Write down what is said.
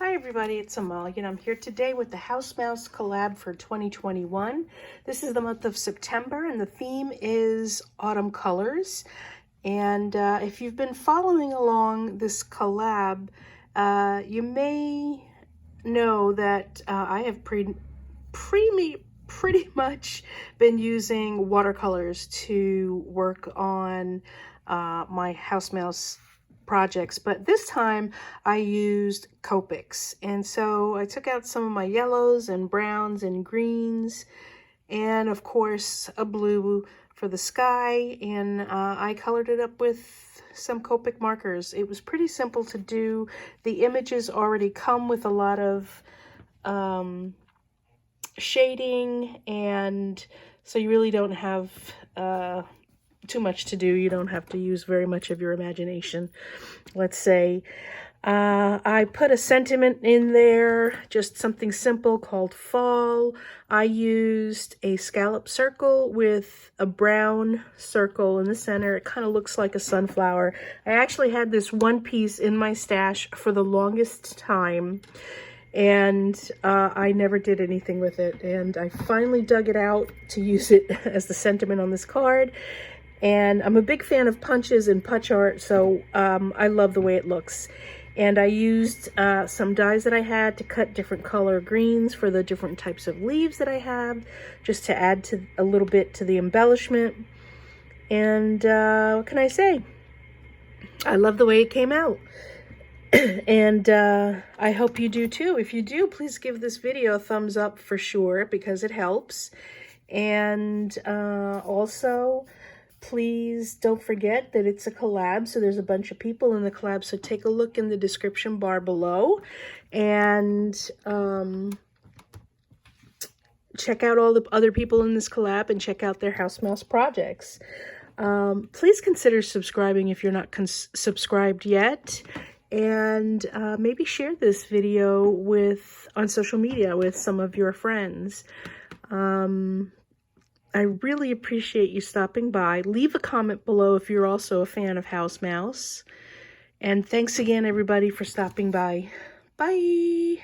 Hi everybody, it's Amalia and I'm here today with the House Mouse collab for 2021. This is the month of September and the theme is autumn colors. And if you've been following along this collab, you may know that I have pretty much been using watercolors to work on my House Mouse projects, but this time I used Copics, and so I took out some of my yellows and browns and greens, and of course a blue for the sky, and I colored it up with some Copic markers. It was pretty simple to do. The images already come with a lot of shading, and so you really don't have too much to do. You don't have to use very much of your imagination, let's say. I put a sentiment in there, just something simple called fall. I used a scallop circle with a brown circle in the center. It kind of looks like a sunflower. I actually had this one piece in my stash for the longest time, and I never did anything with it. And I finally dug it out to use it as the sentiment on this card. And I'm a big fan of punches and punch art, so I love the way it looks. And I used some dies that I had to cut different color greens for the different types of leaves that I have, just to add to a little bit to the embellishment. And what can I say? I love the way it came out. And I hope you do too. If you do, please give this video a thumbs up for sure, because it helps. And also, please don't forget that it's a collab, so there's a bunch of people in the collab, so take a look in the description bar below and check out all the other people in this collab and check out their House Mouse projects. Please consider subscribing if you're not subscribed yet, and maybe share this video on social media with some of your friends. I really appreciate you stopping by. Leave a comment below if you're also a fan of House Mouse. And thanks again, everybody, for stopping by. Bye!